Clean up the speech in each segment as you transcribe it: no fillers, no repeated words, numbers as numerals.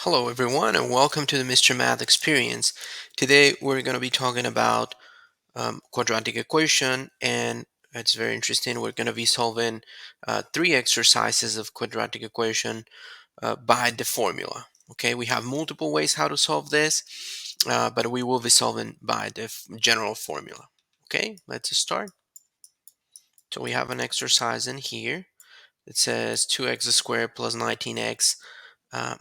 Hello, everyone, and welcome to the Mr. Math Experience. Today, we're going to be talking about quadratic equation, and it's very interesting. We're going to be solving three exercises of quadratic equation by the formula. Okay, we have multiple ways how to solve this, but we will be solving by the general formula. Okay, let's start. So we have an exercise in here. It says 2x squared plus 19x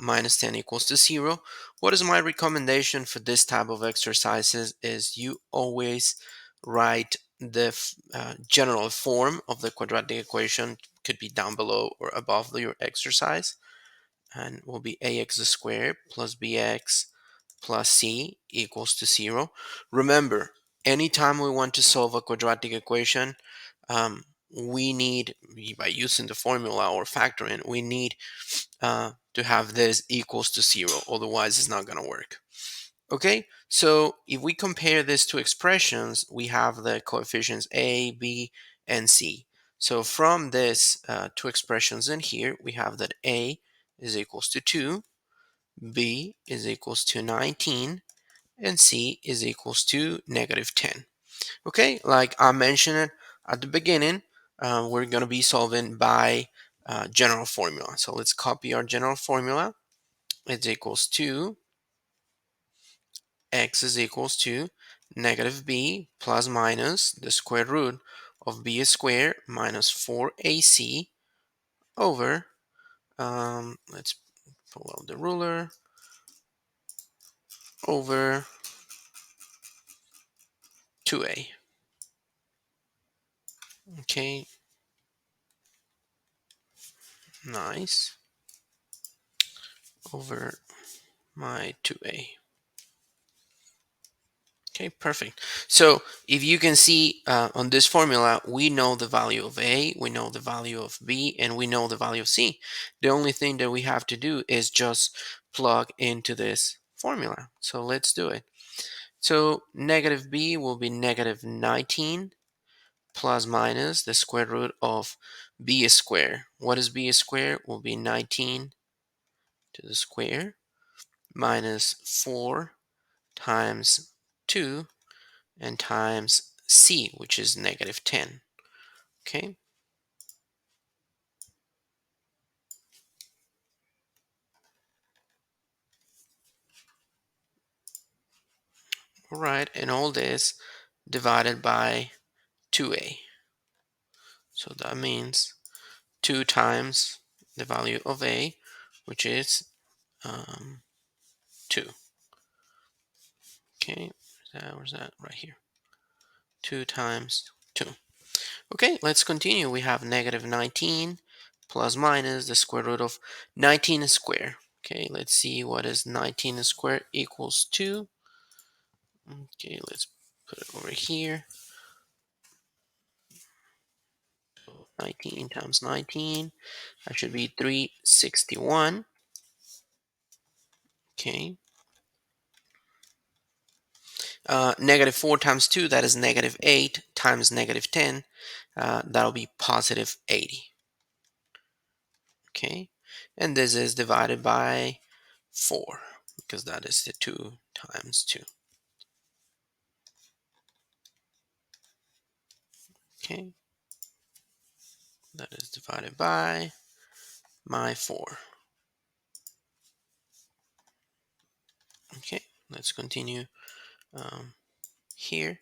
minus 10 equals to 0. What is my recommendation for this type of exercises is you always write the general form of the quadratic equation, could be down below or above your exercise, and will be ax squared plus bx plus c equals to 0. Remember, anytime we want to solve a quadratic equation, we need, by using the formula or factoring, we need to have this equals to 0. Otherwise, it's not going to work. Okay, so if we compare these two expressions, we have the coefficients a, b, and c. So from this two expressions in here, we have that a is equals to 2, b is equals to 19, and c is equals to negative 10. Okay, like I mentioned at the beginning, we're going to be solving by general formula. So let's copy our general formula. It's equals to x is equals to negative b plus minus the square root of b squared minus 4ac over, let's pull out the ruler, over 2a. Okay, nice, over my 2a. Okay, perfect. So if you can see on this formula, we know the value of A, we know the value of B, and we know the value of C. The only thing that we have to do is just plug into this formula. So let's do it. So negative B will be negative 19 plus minus the square root of B squared. What is B squared? Will be 19 to the square minus 4 times 2 and times c, which is negative 10. Okay. All right, and all this divided by 2a. So that means 2 times the value of a, which is 2. Okay, where's that? Right here. 2 times 2. Okay, let's continue. We have negative 19 plus minus the square root of 19 squared. Okay, let's see what is 19 squared equals to. Okay, let's put it over here. 19 times 19, that should be 361. Okay. Negative 4 times 2, that is negative 8 times negative 10. That'll be positive 80. Okay. And this is divided by 4 because that is the 2 times 2. Okay. That is divided by my 4. Okay. Let's continue here.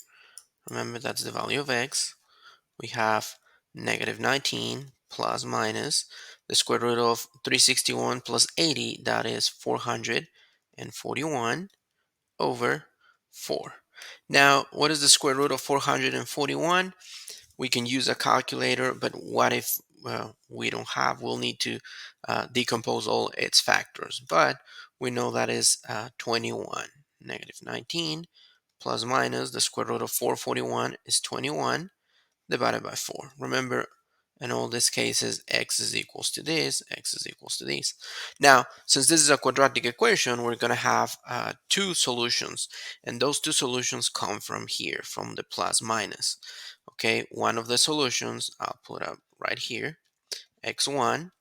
Remember, that's the value of x. We have negative 19 plus minus the square root of 361 plus 80, that is 441 over 4. Now, what is the square root of 441? We can use a calculator, but what if we don't have? We'll need to decompose all its factors, but we know that is 21. Negative 19 plus minus the square root of 441 is 21 divided by 4. Remember, in all these cases, x is equals to this, x is equals to this. Now, since this is a quadratic equation, we're going to have two solutions, and those two solutions come from here, from the plus minus. Okay, one of the solutions, I'll put up right here, x1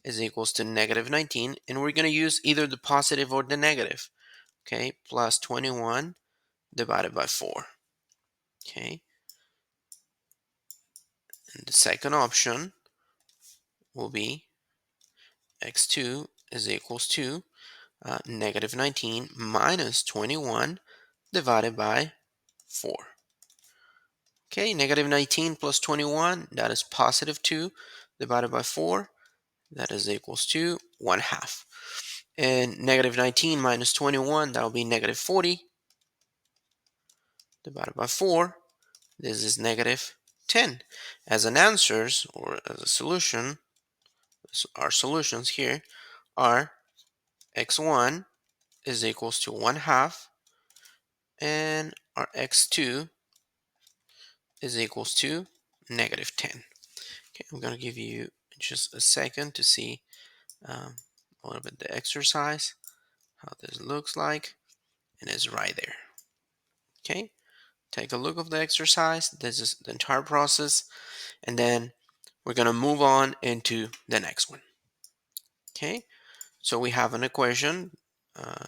is equals to negative 19, and we're going to use either the positive or the negative. Okay, plus 21 divided by 4. Okay, and the second option will be x2 is equals to negative 19 minus 21 divided by 4. Okay, negative 19 plus 21, that is positive 2 divided by 4, that is equals to 1 half. And negative 19 minus 21, that will be negative 40 divided by 4. This is negative 10. As an answers, or as a solution, our solutions here are x1 is equals to 1 half, and our x2 is equals to negative 10. Okay, I'm going to give you just a second to see a little bit the exercise, how this looks like, and it's right there. Okay, take a look of the exercise. This is the entire process, and then we're going to move on into the next one. Okay, so we have an equation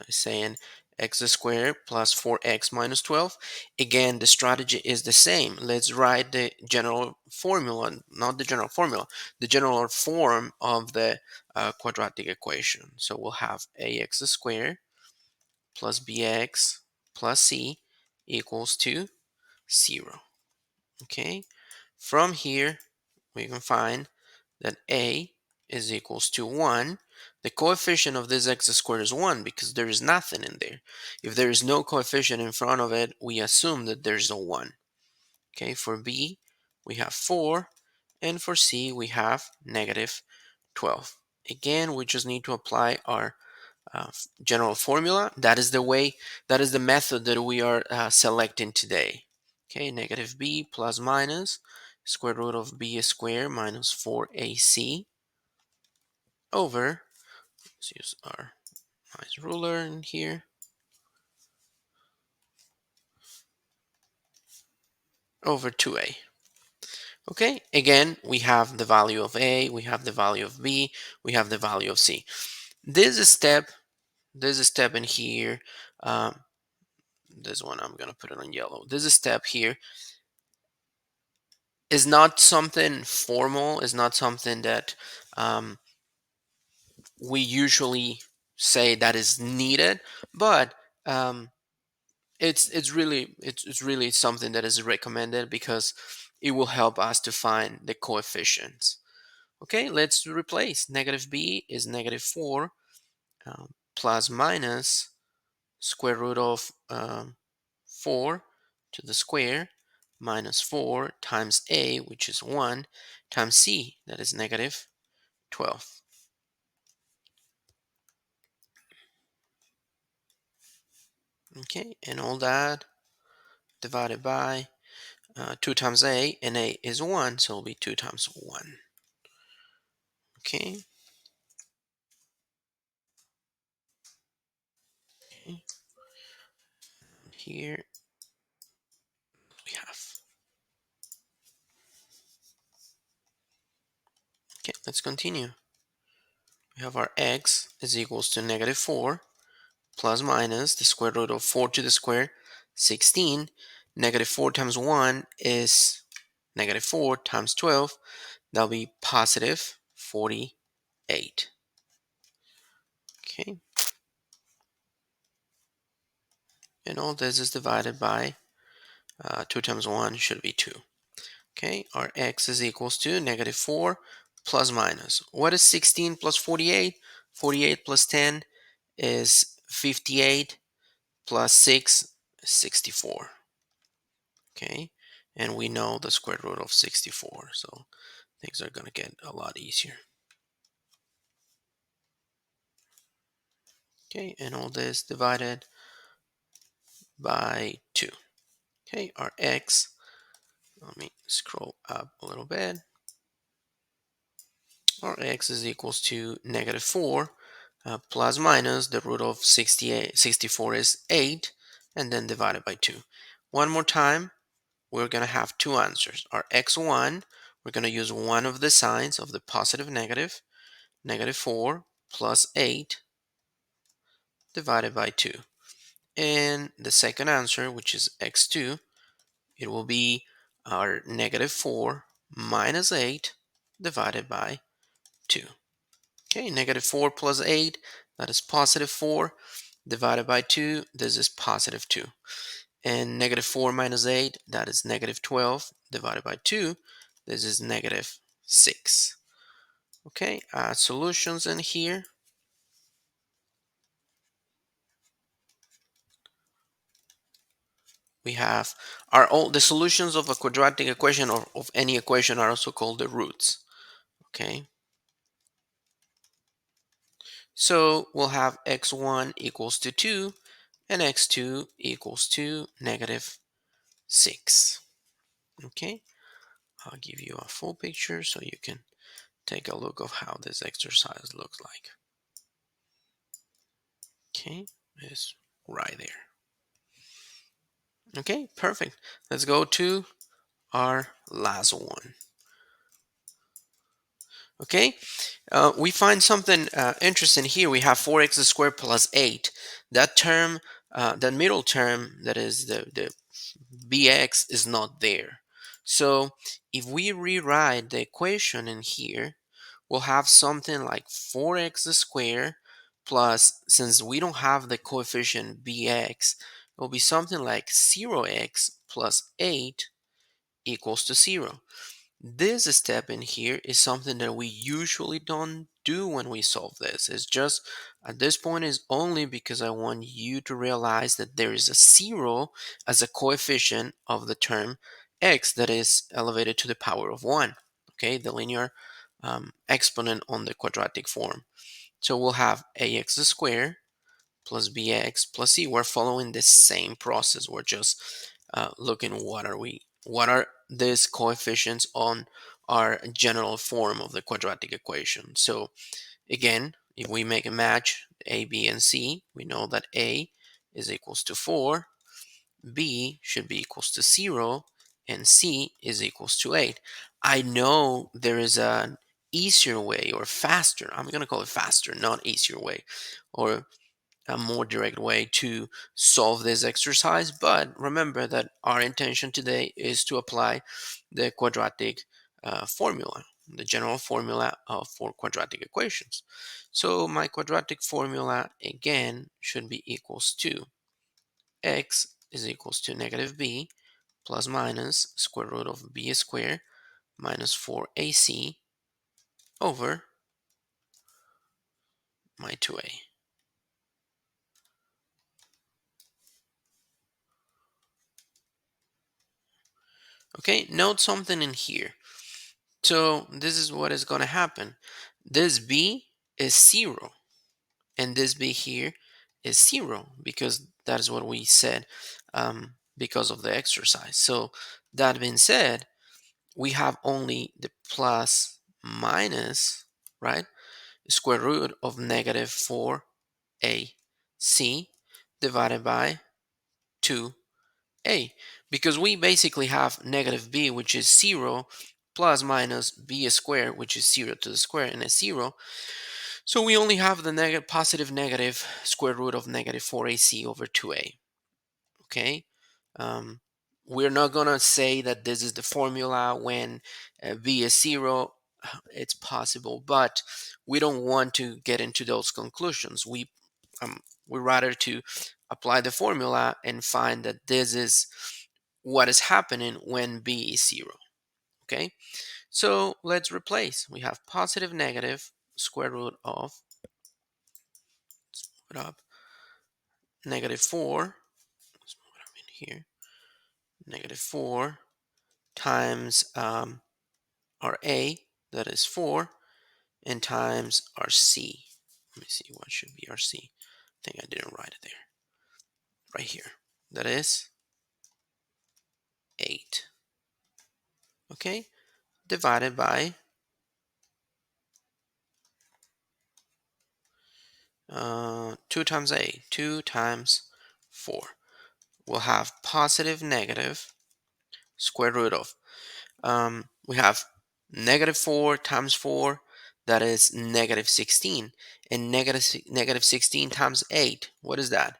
saying x squared plus 4x minus 12. Again, the strategy is the same. Let's write the general formula, not the general formula, the general form of the quadratic equation. So we'll have ax squared plus bx plus c equals to 0. Okay, from here we can find that a is equals to 1. The coefficient of this x squared is 1 because there is nothing in there. If there is no coefficient in front of it, we assume that there's a 1. Okay, for b, we have 4, and for c, we have negative 12. Again, we just need to apply our general formula. That is the way, that is the method that we are selecting today. Okay, negative b plus minus square root of b squared minus 4ac over, let's use our nice ruler in here, over 2a. Okay, again, we have the value of a, we have the value of b, we have the value of c. This step in here, this one I'm gonna put it on yellow. This step here is not something formal, is not something that we usually say that is needed, but it's really something that is recommended because it will help us to find the coefficients. Okay, let's replace. Negative b is negative 4 plus minus square root of 4 to the square minus 4 times a, which is 1, times c, that is negative 12. Okay, and all that divided by 2 times a, and a is 1, so it'll be 2 times 1. Okay. Okay. Here we have. Okay, let's continue. We have our x is equals to negative 4 plus minus the square root of 4 to the square, 16. Negative 4 times 1 is negative 4 times 12. That'll be positive 48. Okay. And all this is divided by 2 times 1 should be 2. Okay, our x is equals to negative 4 plus minus. What is 16 plus 48? 48 plus 10 is 58 plus 6 is 64. Okay, and we know the square root of 64, so things are going to get a lot easier. Okay, and all this divided by 2. Okay, our x, let me scroll up a little bit. Our x is equals to negative 4 plus minus the root of 64 is 8, and then divided by 2. One more time, we're going to have two answers. Our x1, we're going to use one of the signs of the positive negative. negative 4 plus 8 divided by 2. And the second answer, which is x2, it will be our negative 4 minus 8 divided by 2. Okay, negative 4 plus 8, that is positive 4, divided by 2, this is positive 2. And negative 4 minus 8, that is negative 12, divided by 2, this is negative 6. Okay, solutions in here. We have the solutions of a quadratic equation or of any equation are also called the roots. Okay, so we'll have x1 equals to 2 and x2 equals to negative 6. Okay, I'll give you a full picture so you can take a look of how this exercise looks like. Okay, it's right there. Okay, perfect. Let's go to our last one. Okay, we find something interesting here. We have 4x squared plus 8. That term, that middle term, that is the bx, is not there. So if we rewrite the equation in here, we'll have something like 4x squared plus, since we don't have the coefficient bx, it will be something like 0x plus 8 equals to 0. This step in here is something that we usually don't do when we solve this. It's just at this point is only because I want you to realize that there is a 0 as a coefficient of the term x that is elevated to the power of 1. Okay, the linear exponent on the quadratic form. So we'll have ax squared plus bx plus c. We're following the same process. We're just looking what are these coefficients on our general form of the quadratic equation. So again, if we make a match a, b, and c, we know that a is equals to 4, b should be equals to 0, and c is equals to 8. I know there is an easier way or faster, I'm going to call it faster, not easier way, or a more direct way to solve this exercise, but remember that our intention today is to apply the quadratic formula, the general formula for quadratic equations. So my quadratic formula again should be equals to x is equals to negative b plus minus square root of b squared minus 4ac over my 2a. Okay, note something in here. So this is what is going to happen. This b is 0, and this b here is 0, because that is what we said because of the exercise. So that being said, we have only the plus minus, right, square root of negative 4ac divided by 2 a, because we basically have negative b, which is 0, plus minus b squared, which is 0 to the square, and it's 0. So we only have the positive negative square root of negative 4ac over 2a. Okay, um, we're not gonna say that this is the formula when b is 0. It's possible, but we don't want to get into those conclusions. We rather to apply the formula and find that this is what is happening when b is 0. Okay, so let's replace. We have positive negative square root of, let's move it up, negative 4, let's move it up in here, negative 4 times our a, that is 4, and times our c. Let me see, what should be our c? I think I didn't write it there. Right here. That is 8. Okay, divided by 2 times a, 2 times 4. We'll have positive negative square root of, we have negative 4 times 4, that is negative 16. And negative 16 times 8, what is that?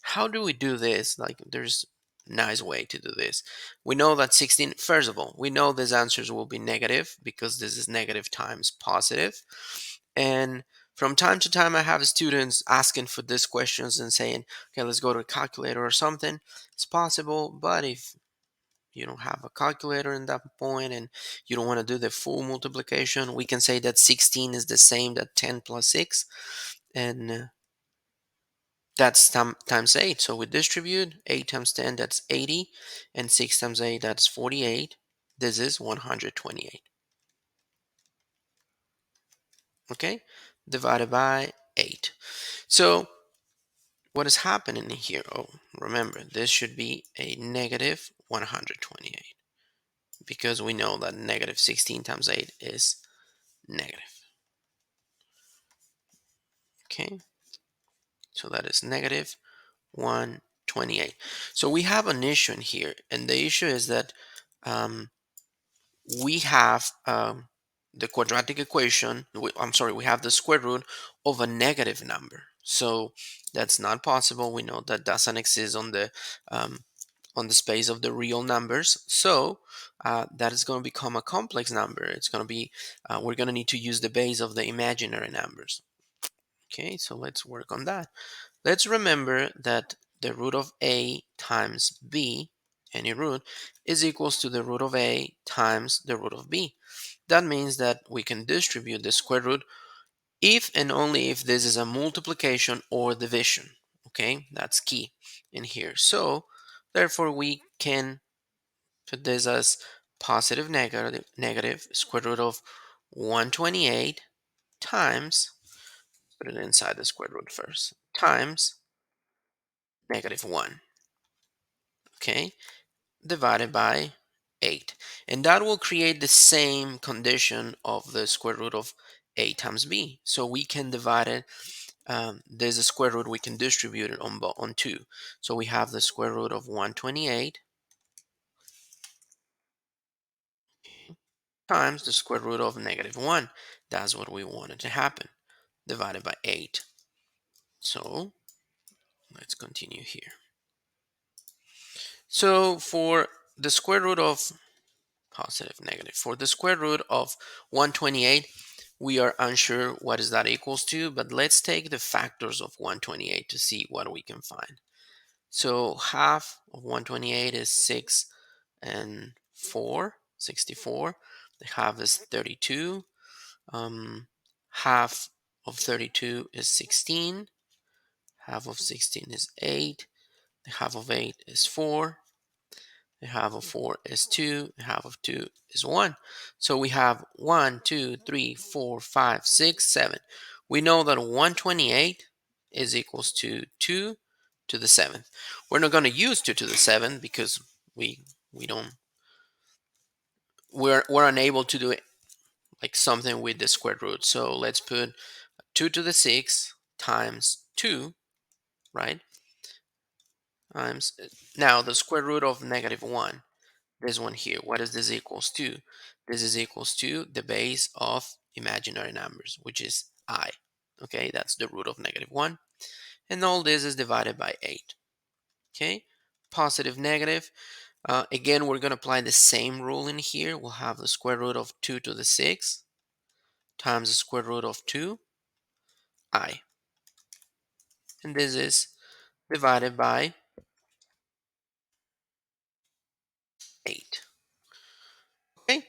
How do we do this? Like, there's a nice way to do this. We know that 16, first of all, we know these answers will be negative because this is negative times positive. And from time to time, I have students asking for these questions and saying, okay, let's go to a calculator or something. It's possible, but if you don't have a calculator in that point and you don't want to do the full multiplication, we can say that 16 is the same that 10 plus 6. And that's times 8. So we distribute 8 times 10, that's 80. And 6 times 8, that's 48. This is 128. Okay? Divided by 8. So what is happening here? Oh, remember, this should be a negative 128 because we know that negative 16 times 8 is negative. Okay? So that is negative 128. So we have an issue in here, and the issue is that um, we have the quadratic equation. I'm sorry, we have the square root of a negative number. So that's not possible. We know that doesn't exist on the space of the real numbers. So that is going to become a complex number. It's going to be we're going to need to use the base of the imaginary numbers. Okay, so let's work on that. Let's remember that the root of a times b, any root, is equals to the root of a times the root of b. That means that we can distribute the square root if and only if this is a multiplication or division. Okay, that's key in here. So therefore we can put this as positive negative square root of 128 times, put it inside the square root first, times negative 1. Okay, divided by 8. And that will create the same condition of the square root of a times b. So we can divide it. There's a square root, we can distribute it on 2. So we have the square root of 128 times the square root of negative 1. That's what we wanted to happen, divided by 8. So let's continue here. So for the square root of positive negative, for the square root of 128, we are unsure what is that equals to, but let's take the factors of 128 to see what we can find. So half of 128 is 6 and 4, 64. The half is 32. Half of 32 is 16. Half of 16 is 8. The half of 8 is 4. The half of 4 is 2. The half of 2 is 1. So we have 1, 2, 3, 4, 5, 6, 7. We know that 128 is equals to 2 to the 7th. We're not going to use 2 to the 7th because we don't we're unable to do it like something with the square root. So let's put 2 to the 6 times 2, right? Times now the square root of negative 1. This one here, what is this equals to? This is equals to the base of imaginary numbers, which is I. Okay, that's the root of negative 1. And all this is divided by 8. Okay, positive, negative. Again, we're going to apply the same rule in here. We'll have the square root of 2 to the 6 times the square root of 2, I. And this is divided by 8. Okay,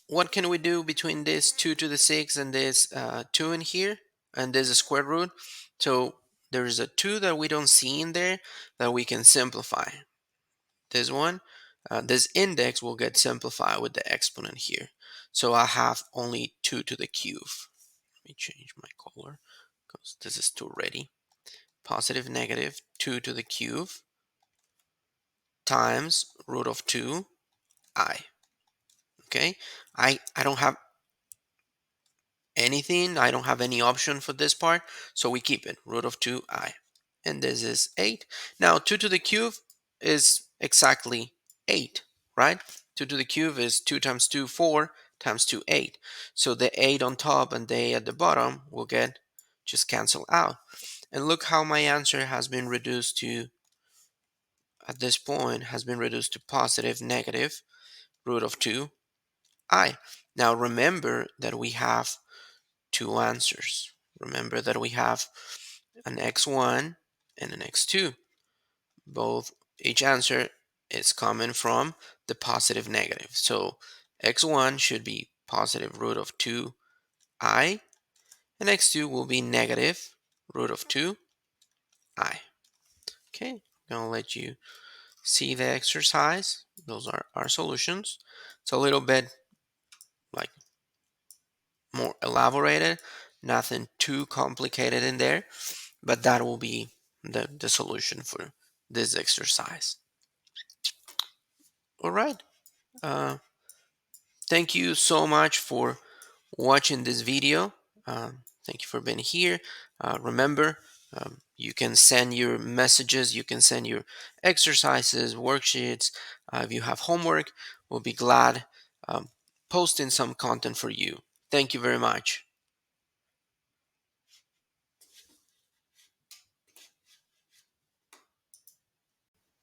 what can we do between this 2 to the 6 and this 2 in here? And there's a square root. So there's a 2 that we don't see in there that we can simplify. This one, this index will get simplified with the exponent here. So I have only 2 to the cube. Let me change my color because this is too ready. Positive, negative, 2 to the cube times root of 2, I. Okay, I don't have anything. I don't have any option for this part, so we keep it, root of 2i. And this is 8. Now 2 to the cube is exactly 8, right? 2 to the cube is 2 times 2, 4, times 2, 8. So the 8 on top and the 8 at the bottom will get just cancel out. And look how my answer has been reduced to, at this point, has been reduced to positive negative root of 2I. Now remember that we have two answers. Remember that we have an x1 and an x2. Each answer is coming from the positive negative. So x1 should be positive root of 2I, and x2 will be negative root of 2I. Okay, I'm gonna let you see the exercise. Those are our solutions. It's a little bit like more elaborated, nothing too complicated in there, but that will be the solution for this exercise. All right. Uh, Thank you so much for watching this video. Thank you for being here. Remember, you can send your messages, you can send your exercises, worksheets. If you have homework, we'll be glad um, posting some content for you. Thank you very much.